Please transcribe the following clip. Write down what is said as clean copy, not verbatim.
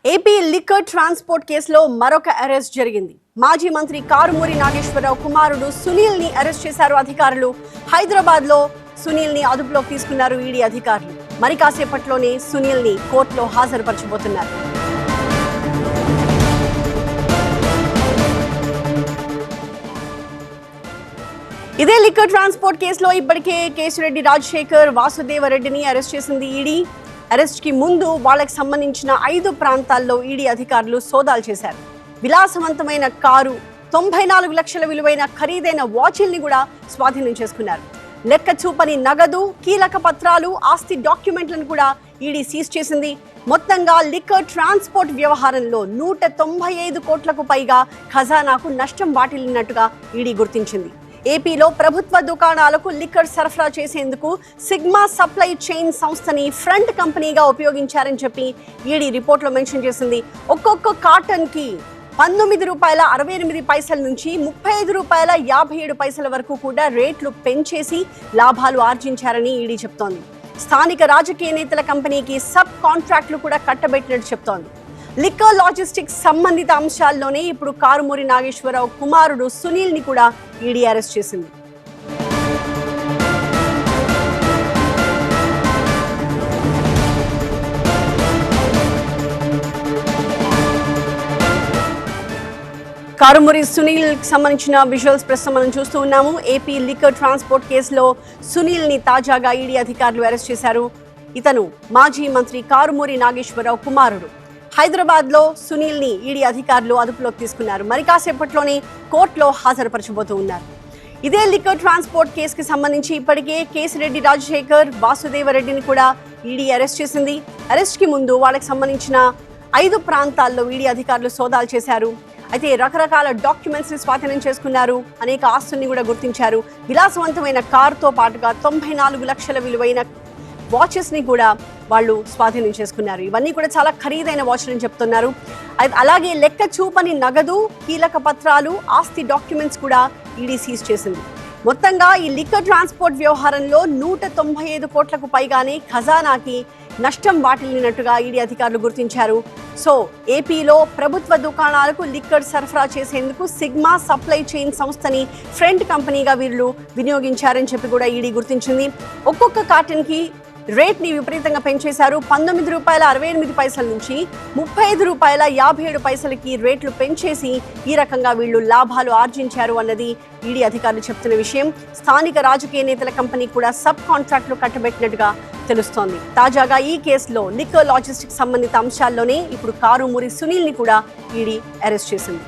AP liquor transport కేసులో మరొక arrest జరిగింది. మాజీ మంత్రి కారుమూరి నాగేశ్వరరావు కుమారుడు సునీల్ ని అరెస్ట్ చేశారు అధికారులు. హైదరాబాద్ లో సునీల్ ని అదుపులోకి తీసుకున్నారు ఈడీ అధికారులు. మరి కాసేపట్లోనే సునీల్ ని కోర్టులో హాజరుపరచబోతున్నారు. ఇదే లిక్కర్ ట్రాన్స్పోర్ట్ కేసులో ఇప్పటికే కేశిరెడ్డి రాజశేఖర్, వాసుదేవరెడ్డిని అరెస్ట్ చేసింది ఈడీ. అరెస్ట్ కి ముందు వాళ్ళకి సంబంధించిన 5 ప్రాంతాల్లో ఈడీ అధికారులు సోదాలు చేశారు. విలాసవంతమైన కారు, 94 లక్షల విలువైన ఖరీదైన వాచిల్ని కూడా స్వాధీనం చేసుకున్నారు. లెక్క చూపని నగదు, కీలక పత్రాలు, ఆస్తి డాక్యుమెంట్లను కూడా ఈడీ సీజ్ చేసింది. మొత్తంగా లిక్కర్ ట్రాన్స్పోర్ట్ వ్యవహారంలో 195 కోట్లకు పైగా ఖజానాకు నష్టం వాటిల్లినట్టుగా ఈడీ గుర్తించింది. ఏపీలో ప్రభుత్వ దుకాణాలకు లిక్కర్ సరఫరా చేసేందుకు సిగ్మా సప్లై చైన్ సంస్థని ఫ్రంట్ కంపెనీగా ఉపయోగించారని చెప్పి ఈడీ రిపోర్ట్లో మెన్షన్ చేసింది. ఒక్కొక్క కార్టన్ కి ₹19.68 నుంచి ₹35.57 వరకు కూడా రేట్లు పెంచేసి లాభాలు ఆర్జించారని ఈడీ చెప్తోంది. స్థానిక రాజకీయ నేతల కంపెనీకి సబ్ కాంట్రాక్ట్లు కూడా కట్టబెట్టినట్టు చెప్తోంది. లిక్కర్ లాజిస్టిక్స్ సంబంధిత అంశాల్లోనే ఇప్పుడు కారుమూరి నాగేశ్వరరావు కుమారుడు సునీల్ ని కూడా ఈడీ అరెస్ట్ చేసింది. కారుమూరి సునీల్ కి సంబంధించిన విజువల్స్ ప్రస్తుతం మనం చూస్తూ ఉన్నాము. ఏపీ లిక్కర్ ట్రాన్స్పోర్ట్ కేసులో సునీల్ ని తాజాగా ఈడీ అధికారులు అరెస్ట్ చేశారు. ఇతను మాజీ మంత్రి కారుమూరి నాగేశ్వరరావు కుమారుడు. హైదరాబాద్ లో సునీల్ ని ఈడీ అధికారులు అదుపులోకి తీసుకున్నారు. మరి కాసేపట్లోనే కోర్టులో హాజరుపరచబోతూ ఉన్నారు. ఇదే లిక్కర్ ట్రాన్స్పోర్ట్ కేసుకి సంబంధించి ఇప్పటికే కేశిరెడ్డి రాజశేఖర్, వాసుదేవరెడ్డిని కూడా ఈడీ అరెస్ట్ చేసింది. అరెస్ట్ కి ముందు వాళ్ళకి సంబంధించిన 5 ప్రాంతాల్లో ఈడీ అధికారులు సోదాలు చేశారు. అయితే రకరకాల డాక్యుమెంట్స్ ని స్వాధీనం చేసుకున్నారు. అనేక ఆస్తుల్ని కూడా గుర్తించారు. విలాసవంతమైన కారుతో పాటుగా 94 లక్షల విలువైన వాచెస్ ని కూడా వాళ్ళు స్వాధీనం చేసుకున్నారు. ఇవన్నీ కూడా చాలా ఖరీదైన వాచ్లు అని చెప్తున్నారు. అలాగే లెక్క చూపని నగదు, కీలక పత్రాలు, ఆస్తి డాక్యుమెంట్స్ కూడా ఈడీ సీజ్ చేసింది. మొత్తంగా ఈ లిక్కర్ ట్రాన్స్పోర్ట్ వ్యవహారంలో 195 కోట్లకు పైగానే ఖజానాకి నష్టం వాటిల్లినట్టుగా ఈడీ అధికారులు గుర్తించారు. సో ఏపీలో ప్రభుత్వ దుకాణాలకు లిక్కర్ సరఫరా చేసేందుకు సిగ్మా సప్లై చైన్ సంస్థని ఫ్రంట్ కంపెనీగా వీళ్ళు వినియోగించారని చెప్పి కూడా ఈడీ గుర్తించింది. ఒక్కొక్క కార్టన్ కి రేట్ ని విపరీతంగా పెంచేశారు. ₹19.68 నుంచి ₹35.57కి రేట్లు పెంచేసి ఈ రకంగా వీళ్ళు లాభాలు ఆర్జించారు అన్నది ఈడీ అధికారులు చెప్తున్న విషయం. స్థానిక రాజకీయ నేతల కంపెనీ కూడా సబ్ కాంట్రాక్ట్లు కట్టబెట్టినట్టుగా తెలుస్తోంది. తాజాగా ఈ కేసులో లిక్కర్ లాజిస్టిక్స్ సంబంధిత అంశాల్లోనే ఇప్పుడు కారుమూరి సునీల్ ని కూడా ఈడీ అరెస్ట్ చేసింది.